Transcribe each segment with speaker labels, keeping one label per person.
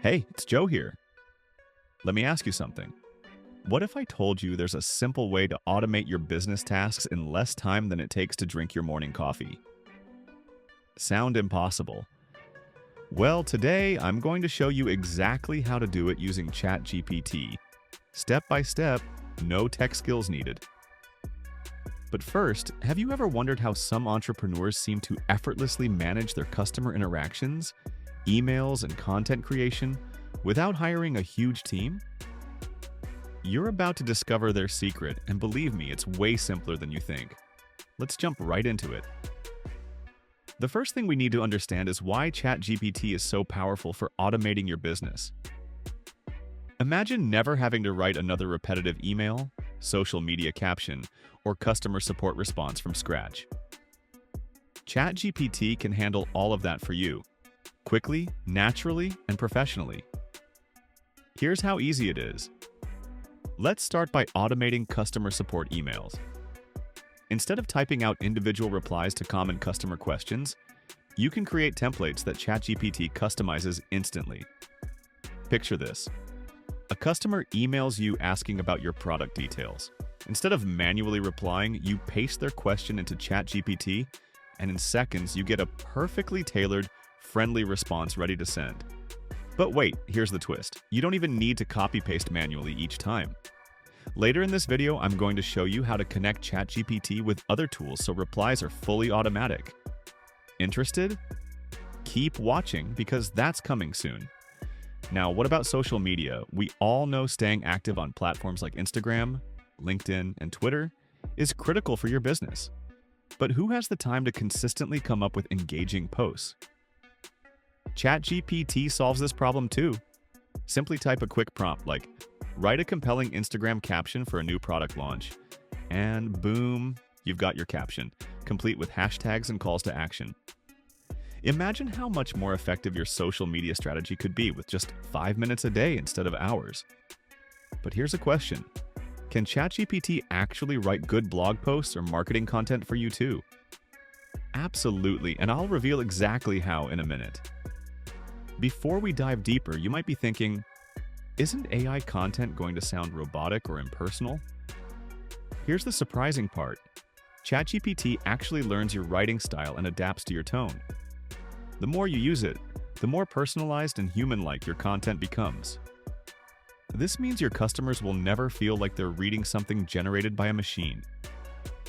Speaker 1: Hey, it's Joe here. Let me ask you something. What if I told you there's a simple way to automate your business tasks in less time than it takes to drink your morning coffee? Sound impossible? Well, today I'm going to show you exactly how to do it using ChatGPT. Step by step, no tech skills needed. But first, have you ever wondered how some entrepreneurs seem to effortlessly manage their customer interactions, emails, and content creation without hiring a huge team? You're about to discover their secret, and believe me, it's way simpler than you think. Let's jump right into it. The first thing we need to understand is why ChatGPT is so powerful for automating your business. Imagine never having to write another repetitive email, social media caption, or customer support response from scratch. ChatGPT can handle all of that for you, quickly, naturally, and professionally. Here's how easy it is. Let's start by automating customer support emails. Instead of typing out individual replies to common customer questions, you can create templates that ChatGPT customizes instantly. Picture this. A customer emails you asking about your product details. Instead of manually replying, you paste their question into ChatGPT, and in seconds, you get a perfectly tailored, friendly response ready to send. But wait, here's the twist. You don't even need to copy-paste manually each time. Later in this video, I'm going to show you how to connect ChatGPT with other tools so replies are fully automatic. Interested? Keep watching because that's coming soon. Now, what about social media? We all know staying active on platforms like Instagram, LinkedIn, and Twitter is critical for your business. But who has the time to consistently come up with engaging posts? ChatGPT solves this problem too. Simply type a quick prompt like, write a compelling Instagram caption for a new product launch, and boom, you've got your caption, complete with hashtags and calls to action. Imagine how much more effective your social media strategy could be with just 5 minutes a day instead of hours. But here's a question. Can ChatGPT actually write good blog posts or marketing content for you too? Absolutely, and I'll reveal exactly how in a minute. Before we dive deeper, you might be thinking, isn't AI content going to sound robotic or impersonal? Here's the surprising part. ChatGPT actually learns your writing style and adapts to your tone. The more you use it, the more personalized and human-like your content becomes. This means your customers will never feel like they're reading something generated by a machine.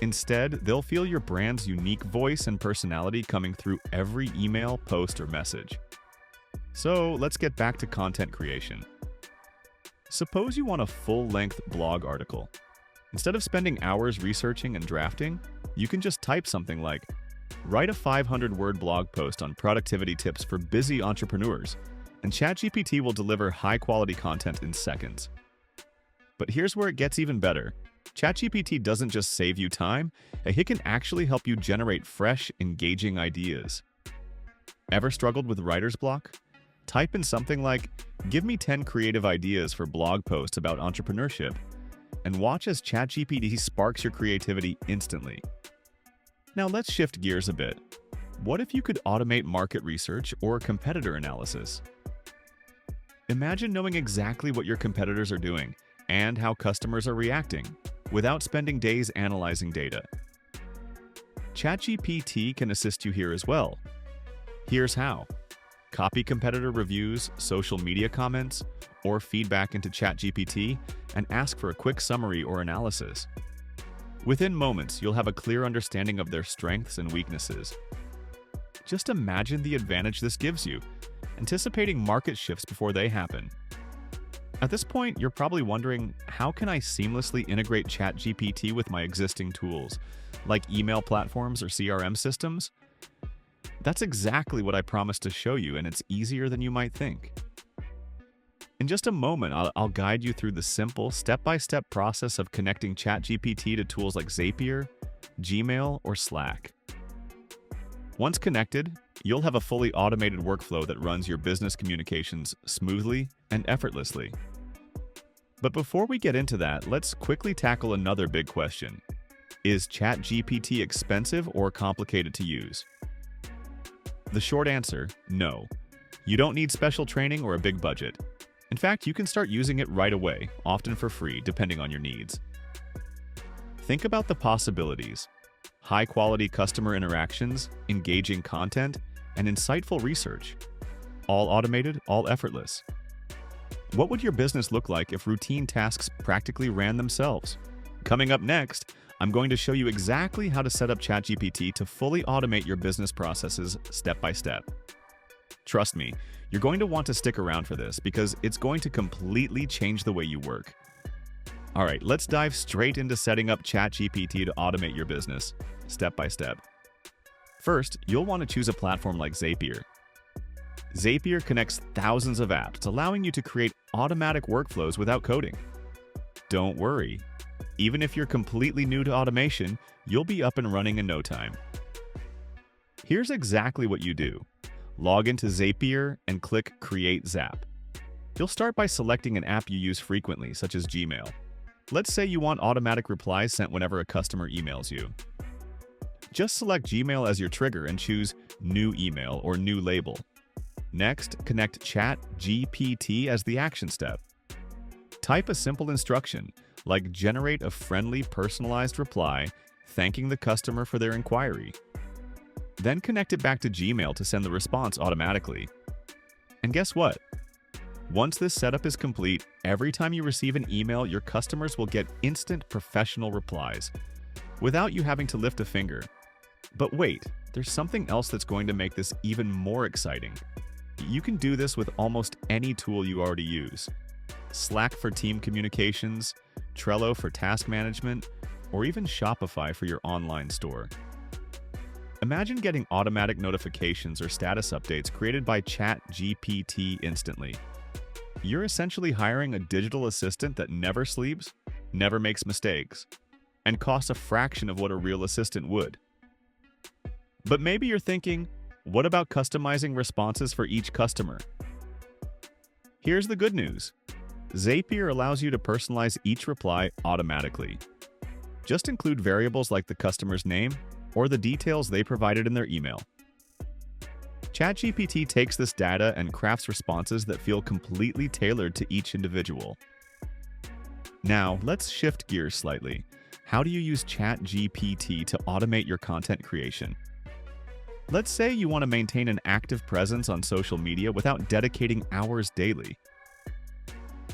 Speaker 1: Instead, they'll feel your brand's unique voice and personality coming through every email, post, or message. So let's get back to content creation. Suppose you want a full-length blog article. Instead of spending hours researching and drafting, you can just type something like, write a 500-word blog post on productivity tips for busy entrepreneurs, and ChatGPT will deliver high-quality content in seconds. But here's where it gets even better. ChatGPT doesn't just save you time, it can actually help you generate fresh, engaging ideas. Ever struggled with writer's block? Type in something like, give me 10 creative ideas for blog posts about entrepreneurship, and watch as ChatGPT sparks your creativity instantly. Now let's shift gears a bit. What if you could automate market research or competitor analysis? Imagine knowing exactly what your competitors are doing and how customers are reacting without spending days analyzing data. ChatGPT can assist you here as well. Here's how. Copy competitor reviews, social media comments, or feedback into ChatGPT and ask for a quick summary or analysis. Within moments, you'll have a clear understanding of their strengths and weaknesses. Just imagine the advantage this gives you, anticipating market shifts before they happen. At this point, you're probably wondering, how can I seamlessly integrate ChatGPT with my existing tools, like email platforms or CRM systems? That's exactly what I promised to show you, and it's easier than you might think. In just a moment, I'll guide you through the simple, step-by-step process of connecting ChatGPT to tools like Zapier, Gmail, or Slack. Once connected, you'll have a fully automated workflow that runs your business communications smoothly and effortlessly. But before we get into that, let's quickly tackle another big question. Is ChatGPT expensive or complicated to use? The short answer, no. You don't need special training or a big budget. In fact, you can start using it right away, often for free, depending on your needs. Think about the possibilities: high-quality customer interactions, engaging content, and insightful research. All automated, all effortless. What would your business look like if routine tasks practically ran themselves? Coming up next, I'm going to show you exactly how to set up ChatGPT to fully automate your business processes step by step. Trust me, you're going to want to stick around for this because it's going to completely change the way you work. All right, let's dive straight into setting up ChatGPT to automate your business, step by step. First, you'll want to choose a platform like Zapier. Zapier connects thousands of apps, allowing you to create automatic workflows without coding. Don't worry. Even if you're completely new to automation, you'll be up and running in no time. Here's exactly what you do. Log into Zapier and click Create Zap. You'll start by selecting an app you use frequently, such as Gmail. Let's say you want automatic replies sent whenever a customer emails you. Just select Gmail as your trigger and choose New Email or New Label. Next, connect ChatGPT as the action step. Type a simple instruction, like generate a friendly, personalized reply thanking the customer for their inquiry. Then connect it back to Gmail to send the response automatically. And guess what? Once this setup is complete, every time you receive an email, your customers will get instant professional replies, without you having to lift a finger. But wait, there's something else that's going to make this even more exciting. You can do this with almost any tool you already use. Slack for team communications, Trello for task management, or even Shopify for your online store. Imagine getting automatic notifications or status updates created by ChatGPT instantly. You're essentially hiring a digital assistant that never sleeps, never makes mistakes, and costs a fraction of what a real assistant would. But maybe you're thinking, what about customizing responses for each customer? Here's the good news. Zapier allows you to personalize each reply automatically. Just include variables like the customer's name or the details they provided in their email. ChatGPT takes this data and crafts responses that feel completely tailored to each individual. Now, let's shift gears slightly. How do you use ChatGPT to automate your content creation? Let's say you want to maintain an active presence on social media without dedicating hours daily.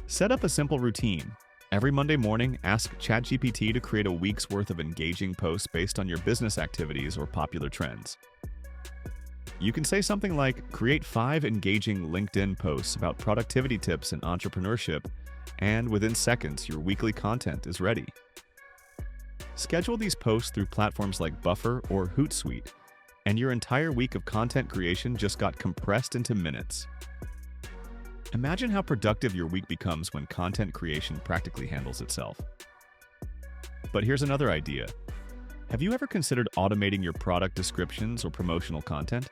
Speaker 1: Set up a simple routine. Every Monday morning, ask ChatGPT to create a week's worth of engaging posts based on your business activities or popular trends. You can say something like, create 5 engaging LinkedIn posts about productivity tips and entrepreneurship, and within seconds, your weekly content is ready. Schedule these posts through platforms like Buffer or Hootsuite, and your entire week of content creation just got compressed into minutes. Imagine how productive your week becomes when content creation practically handles itself. But here's another idea. Have you ever considered automating your product descriptions or promotional content?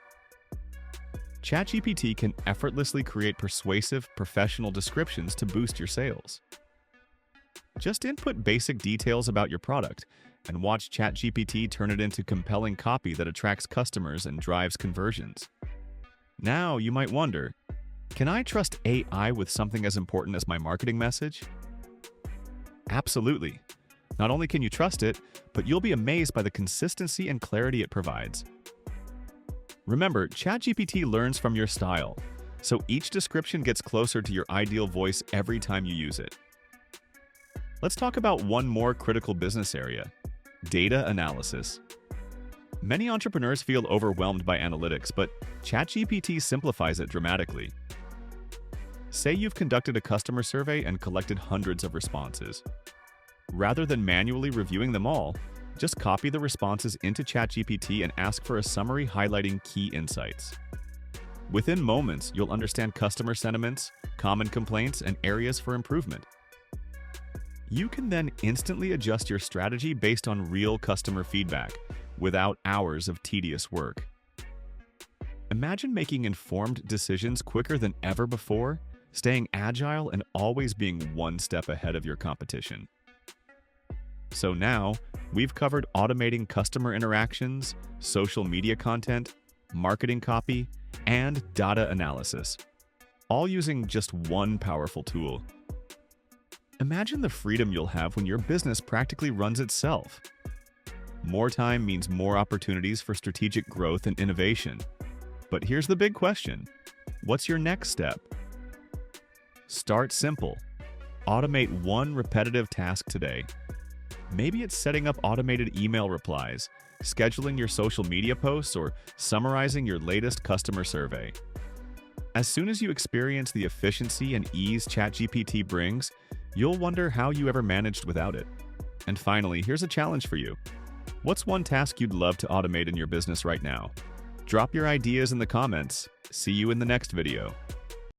Speaker 1: ChatGPT can effortlessly create persuasive, professional descriptions to boost your sales. Just input basic details about your product and watch ChatGPT turn it into compelling copy that attracts customers and drives conversions. Now, you might wonder, can I trust AI with something as important as my marketing message? Absolutely. Not only can you trust it, but you'll be amazed by the consistency and clarity it provides. Remember, ChatGPT learns from your style, so each description gets closer to your ideal voice every time you use it. Let's talk about one more critical business area: data analysis. Many entrepreneurs feel overwhelmed by analytics, but ChatGPT simplifies it dramatically. Say you've conducted a customer survey and collected hundreds of responses. Rather than manually reviewing them all, just copy the responses into ChatGPT and ask for a summary highlighting key insights. Within moments, you'll understand customer sentiments, common complaints, and areas for improvement. You can then instantly adjust your strategy based on real customer feedback, without hours of tedious work. Imagine making informed decisions quicker than ever before, staying agile and always being one step ahead of your competition. So now, we've covered automating customer interactions, social media content, marketing copy, and data analysis, all using just one powerful tool. Imagine the freedom you'll have when your business practically runs itself. More time means more opportunities for strategic growth and innovation. But here's the big question. What's your next step? Start simple. Automate one repetitive task today. Maybe it's setting up automated email replies, scheduling your social media posts, or summarizing your latest customer survey. As soon as you experience the efficiency and ease ChatGPT brings, you'll wonder how you ever managed without it. And finally, here's a challenge for you. What's one task you'd love to automate in your business right now? Drop your ideas in the comments. See you in the next video.